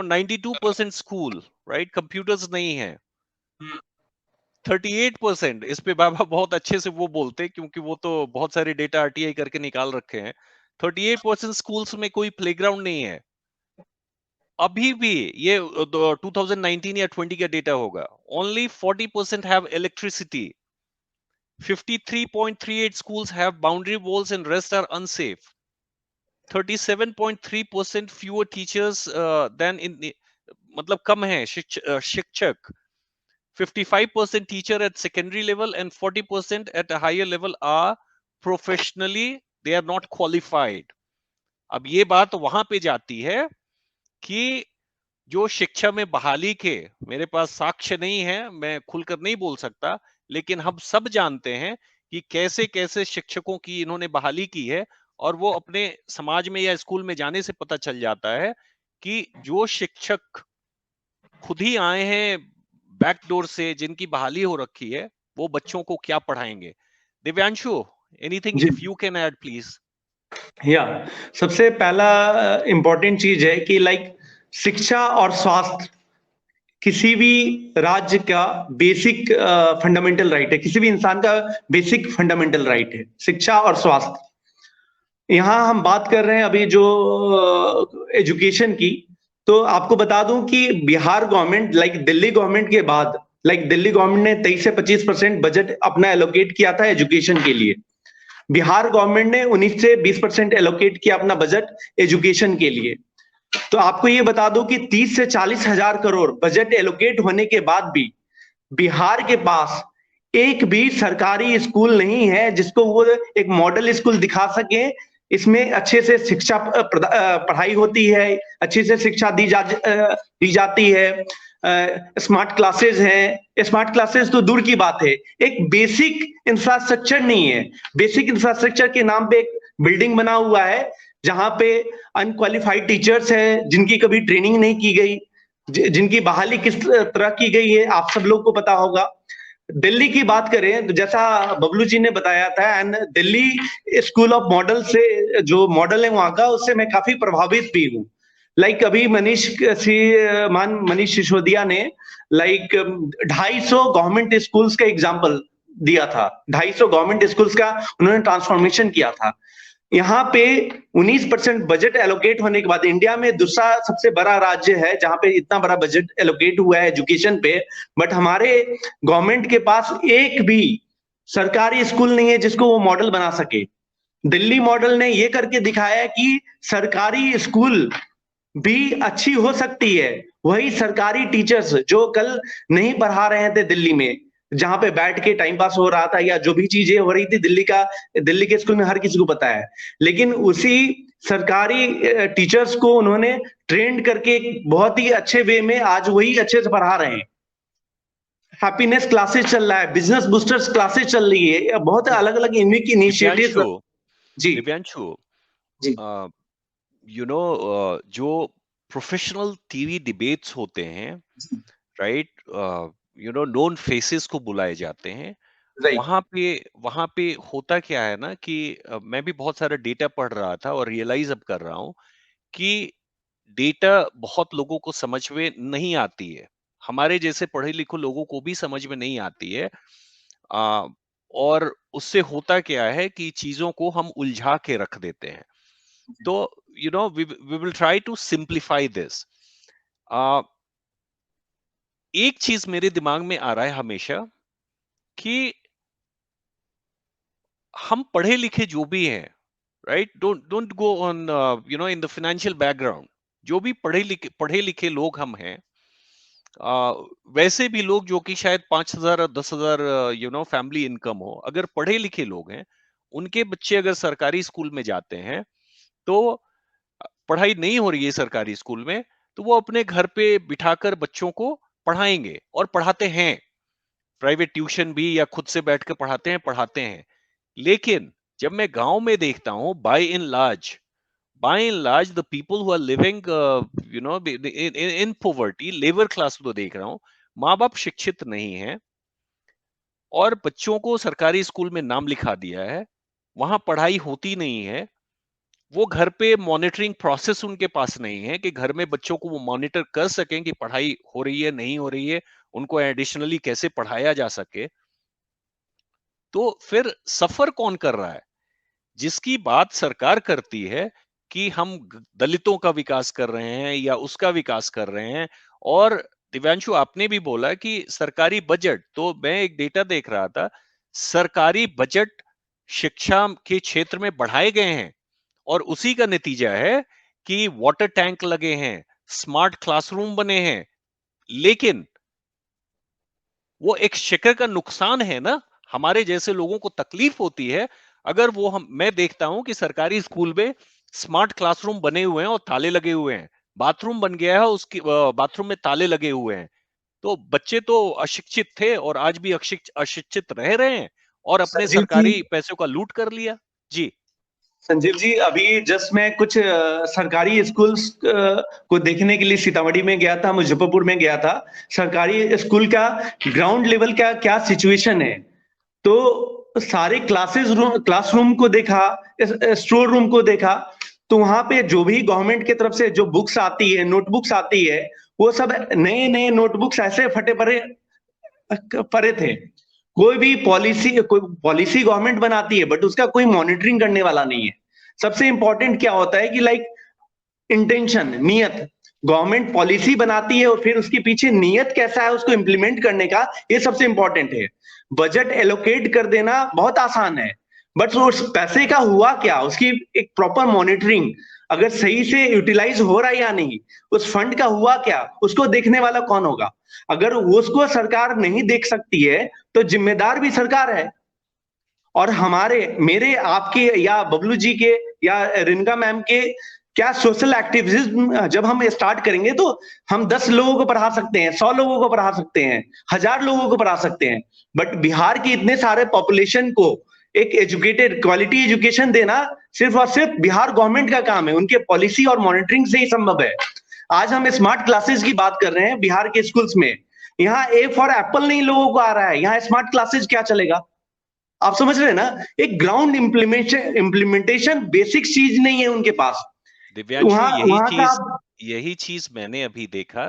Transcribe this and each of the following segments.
92% school, right, computers नहीं है। 38%, इस पे बाबा बहुत अच्छे से वो बोलते हैं, क्योंकि वो तो बहुत सारे डेटा आरटीआई करके निकाल रखे हैं। 38% स्कूल्स में कोई प्लेग्राउंड नहीं है अभी भी। ये 2019 या 20 का डेटा होगा। Only 40% have electricity, 53.38 schools have boundary walls and rest are unsafe. 37.3% fewer teachers than in the, मतलब कम है शिक्षक। 55% teacher at secondary level and 40% at a higher level are professionally they are not qualified. अब ये बात वहां पे जाती है कि जो शिक्षा में बहाली के, मेरे पास साक्ष्य नहीं है, मैं खुलकर नहीं बोल सकता, लेकिन हम सब जानते हैं कि कैसे कैसे शिक्षकों की इन्होंने बहाली की है, और वो अपने समाज में या स्कूल में जाने से पता चल जाता है कि जो शिक्षक खुद ही आए हैं बैकडोर से, जिनकी बहाली हो रखी है, वो बच्चों को क्या पढ़ाएंगे। Divyanshu, anything ji if you can add please. या सबसे पहला इम्पोर्टेंट चीज है कि लाइक शिक्षा और स्वास्थ्य किसी भी राज्य का बेसिक फंडामेंटल राइट है, किसी भी इंसान का बेसिक फंडामेंटल राइट है शिक्षा और स्वास्थ्य। यहाँ हम बात कर रहे हैं अभी जो एजुकेशन की, तो आपको बता दूं कि Bihar government like Delhi government के बाद, लाइक दिल्ली गवर्नमेंट ने 23 से 25% बजट अपना एलोकेट किया था एजुकेशन के लिए। बिहार गवर्नमेंट ने 19 से 20% एलोकेट किया अपना बजट एजुकेशन के लिए। तो आपको ये बता दूं कि 30 से 40 हजार करोड़ बजट एलोकेट होने के बाद भी बिहार के पास एक भी सरकारी स्कूल नहीं है जिसको वो एक मॉडल स्कूल दिखा सके, इसमें अच्छे से शिक्षा पढ़ाई होती है, अच्छे से शिक्षा दी जाती है, स्मार्ट क्लासेस हैं। स्मार्ट क्लासेस तो दूर की बात है, एक बेसिक इंफ्रास्ट्रक्चर नहीं है। बेसिक इंफ्रास्ट्रक्चर के नाम पे एक बिल्डिंग बना हुआ है जहां पे अनक्वालिफाइड टीचर्स हैं जिनकी कभी ट्रेनिंग नहीं की गई, जिनकी बहाली किस तरह की गई है आप सब लोग को पता होगा। दिल्ली की बात करें तो जैसा बबलू जी ने बताया था, and Delhi school of model से जो मॉडल है वहां का, उससे मैं काफी प्रभावित भी हूँ। लाइक अभी मनीष सिसोदिया ने लाइक 250 गवर्नमेंट स्कूल्स का एग्जाम्पल दिया था। 250 गवर्नमेंट स्कूल्स का उन्होंने ट्रांसफॉर्मेशन किया था। यहाँ पे 19% बजट एलोकेट होने के बाद इंडिया में दूसरा सबसे बड़ा राज्य है जहां पे इतना बड़ा बजट एलोकेट हुआ है एजुकेशन पे, बट हमारे गवर्नमेंट के पास एक भी सरकारी स्कूल नहीं है जिसको वो मॉडल बना सके। दिल्ली मॉडल ने ये करके दिखाया है कि सरकारी स्कूल भी अच्छी हो सकती है। वही सरकारी टीचर्स जो कल नहीं पढ़ा रहे थे दिल्ली में, जहां पे बैठ के टाइम पास हो रहा था या जो भी चीजें हो रही थी दिल्ली के स्कूल में हर किसी को पता है, लेकिन उसी सरकारी टीचर्स को उन्होंने ट्रेंड करके बहुत ही अच्छे वे में आज वही अच्छे से पढ़ा रहे हैं। हैप्पीनेस क्लासेस चल रहा है, बिजनेस बूस्टर्स क्लासेस चल रही है, बहुत अलग अलग unique initiative. Divyanshu, ji Divyanshu, ji you know, जो प्रोफेशनल टीवी डिबेट्स होते हैं, right, you know, known faces को बुलाए जाते हैं, राइट वहां पे होता क्या है ना कि मैं भी बहुत सारा डेटा पढ़ रहा था और रियलाइज अब कर रहा हूं कि डेटा बहुत लोगों को समझ में नहीं आती है। हमारे जैसे पढ़े लिखे लोगों को भी समझ में नहीं आती है। आ, और उससे होता क्या है कि चीजों को हम उलझा के रख देते हैं। तो you know, we will try to simplify this. एक चीज मेरे दिमाग में आ रहा है हमेशा कि हम पढ़े लिखे जो भी हैं, right, don't don't go on, you know, in the financial background. जो भी पढ़े लिखे लोग हम हैं, वैसे भी लोग जो कि शायद 5,000 और 10,000 यू नो फैमिली इनकम हो, अगर पढ़े लिखे लोग हैं, उनके बच्चे अगर सरकारी स्कूल में जाते हैं, तो पढ़ाई नहीं हो रही है सरकारी स्कूल में, तो वो अपने घर पे बिठाकर बच्चों को पढ़ाएंगे और पढ़ाते हैं। प्राइवेट ट्यूशन भी या खुद से बैठ कर पढ़ाते हैं। लेकिन जब मैं गांव में देखता हूं, by in large the people who are living, you know, in poverty, labour class को देख रहा हूं, माँ बाप शिक्षित नहीं है और बच्चों को सरकारी स्कूल में नाम लिखा दिया है, वहां पढ़ाई होती नहीं है। वो घर पे मॉनिटरिंग प्रोसेस उनके पास नहीं है कि घर में बच्चों को वो मॉनिटर कर सकें कि पढ़ाई हो रही है नहीं हो रही है, उनको एडिशनली कैसे पढ़ाया जा सके। तो फिर सफर कौन कर रहा है? जिसकी बात सरकार करती है कि हम दलितों का विकास कर रहे हैं या उसका विकास कर रहे हैं, और दिव्यांशु आपने भी बोला कि सरकारी बजट, तो मैं एक डेटा देख रहा था, सरकारी बजट शिक्षा के क्षेत्र में बढ़ाए गए हैं और उसी का नतीजा है कि वाटर टैंक लगे हैं, स्मार्ट क्लासरूम बने हैं। लेकिन वो एक शिखर का नुकसान है ना, हमारे जैसे लोगों को तकलीफ होती है अगर वो मैं देखता हूं कि सरकारी स्कूल में स्मार्ट क्लासरूम बने हुए हैं और ताले लगे हुए हैं, बाथरूम बन गया है, उसकी बाथरूम में ताले लगे हुए हैं। तो बच्चे तो अशिक्षित थे और आज भी अशिक्षित रह रहे हैं और अपने संजीव जी, सरकारी पैसों का लूट कर लिया। जी। संजीव जी, अभी जस्ट मैं कुछ सरकारी स्कूल्स को देखने के लिए सीतामढ़ी में गया था, मुजफ्फरपुर में गया था। सरकारी स्कूल का ग्राउंड लेवल का क्या सिचुएशन है, तो सारे क्लासरूम को देखा, स्टोर रूम को देखा, तो वहां पे जो भी गवर्नमेंट की तरफ से जो बुक्स आती है, नोटबुक्स आती है, वो सब नए नए नोटबुक्स ऐसे फटे पड़े पड़े थे। कोई पॉलिसी गवर्नमेंट बनाती है बट उसका कोई मॉनिटरिंग करने वाला नहीं है। सबसे इंपॉर्टेंट क्या होता है कि लाइक इंटेंशन, नियत। गवर्नमेंट पॉलिसी बनाती है और फिर उसके पीछे नियत कैसा है उसको इंप्लीमेंट करने का, ये सबसे इंपॉर्टेंट है। बजट एलोकेट कर देना बहुत आसान है, बट उस पैसे का हुआ क्या, उसकी एक प्रॉपर मॉनिटरिंग, अगर सही से यूटिलाइज हो रहा है या नहीं, उस फंड का हुआ क्या, उसको देखने वाला कौन होगा? अगर उसको सरकार नहीं देख सकती है तो जिम्मेदार भी सरकार है। और हमारे, मेरे, आपके या बबलू जी के या रिनका मैम के क्या सोशल एक्टिविज्म जब हम स्टार्ट करेंगे तो हम 10 लोगों को पढ़ा सकते हैं, 100 लोगों को पढ़ा सकते हैं, 1000 लोगों को पढ़ा सकते हैं। बट बिहार के इतने सारे पॉपुलेशन को एक एजुकेटेड क्वालिटी एजुकेशन देना सिर्फ और सिर्फ बिहार गवर्नमेंट का काम है, उनके पॉलिसी और मॉनिटरिंग से ही संभव है। आज हम स्मार्ट क्लासेस की बात कर रहे हैं बिहार के स्कूल्स में, यहाँ ए फॉर एप्पल नहीं लोगों को आ रहा है, यहाँ स्मार्ट क्लासेस क्या चलेगा? आप समझ रहे हैं ना? एक ग्राउंड इम्प्लीमेंटेशन बेसिक चीज नहीं है उनके पास। दिव्यांशु, वहां वहां का यही चीज मैंने अभी देखा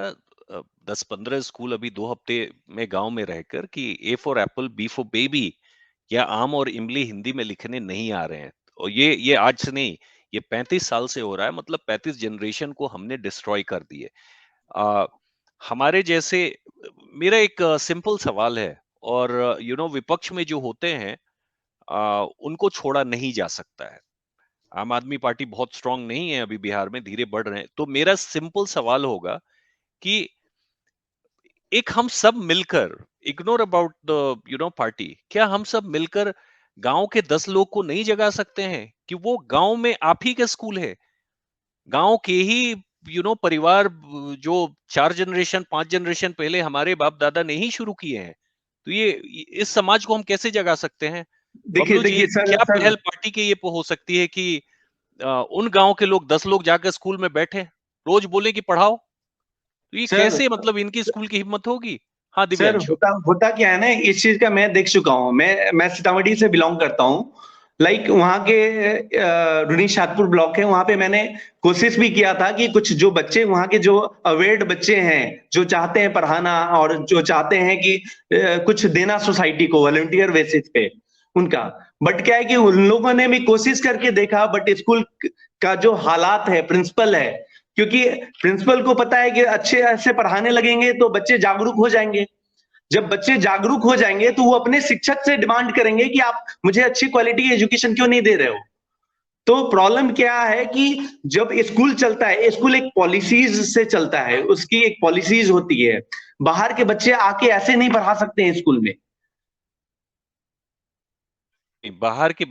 10-15 स्कूल अभी 2 हफ्ते में गांव में रहकर, कि A for apple, B for baby या आम और इमली हिंदी में लिखने नहीं आ रहे हैं। और ये आज से नहीं, ये 35 साल से हो रहा है, मतलब 35 जनरेशन को हमने डिस्ट्रॉय कर दिए। हमारे जैसे, मेरा एक सिंपल सवाल है, और विपक्ष में जो होते हैं उनको छोड़ा नहीं जा सकता है। आम आदमी पार्टी बहुत स्ट्रांग नहीं है अभी बिहार में, धीरे बढ़ रहे हैं। तो मेरा सिंपल सवाल होगा कि एक हम सब मिलकर, इग्नोर अबाउट द पार्टी, क्या हम सब मिलकर गांव के 10 लोग को नहीं जगा सकते हैं कि वो गांव में आप ही का स्कूल है, गांव के ही परिवार, जो 4 जनरेशन 5 जनरेशन पहले हमारे बाप दादा ने ही शुरू किए हैं। तो ये इस समाज को हम कैसे जगा सकते हैं? देखिए बबलू जी, देखिए सर क्या सर पहल पार्टी के ये हो सकती है कि उन गांव के लोग 10 लोग जाकर स्कूल में बैठे, रोज बोले कि पढ़ाओ? तो ये सर कैसे, मतलब इनकी स्कूल की हिम्मत होगी? हाँ सर दिव्यांशु। होता होता क्या है ना, इस चीज का मैं देख चुका हूँ। मैं सीतामढ़ी से बिलोंग करता हूँ। लाइक वहाँ के रुनी शाहपुर ब्लॉक है, वहां पे मैंने कोशिश भी किया था कि कुछ जो बच्चे वहाँ के जो अवेयर्ड बच्चे हैं, जो चाहते हैं पढ़ाना और जो चाहते हैं कि कुछ देना सोसाइटी को वॉलंटियर बेसिस पे उनका, बट क्या है कि उन लोगों ने भी कोशिश करके देखा, बट स्कूल का जो हालात है, प्रिंसिपल है, क्योंकि प्रिंसिपल को पता है कि अच्छे ऐसे पढ़ाने लगेंगे तो बच्चे जागरूक हो जाएंगे। जब बच्चे जागरूक हो जाएंगे तो वो अपने शिक्षक से डिमांड करेंगे कि आप मुझे अच्छी क्वालिटी की एजुकेशन क्यों नहीं दे रहे हो। तो प्रॉब्लम क्या है कि जब स्कूल चलता है, स्कूल एक पॉलिसीज से चलता है, उसकी एक पॉलिसीज होती है। बाहर के बच्चे आके ऐसे नहीं पढ़ा सकते हैं स्कूल में। बाहर के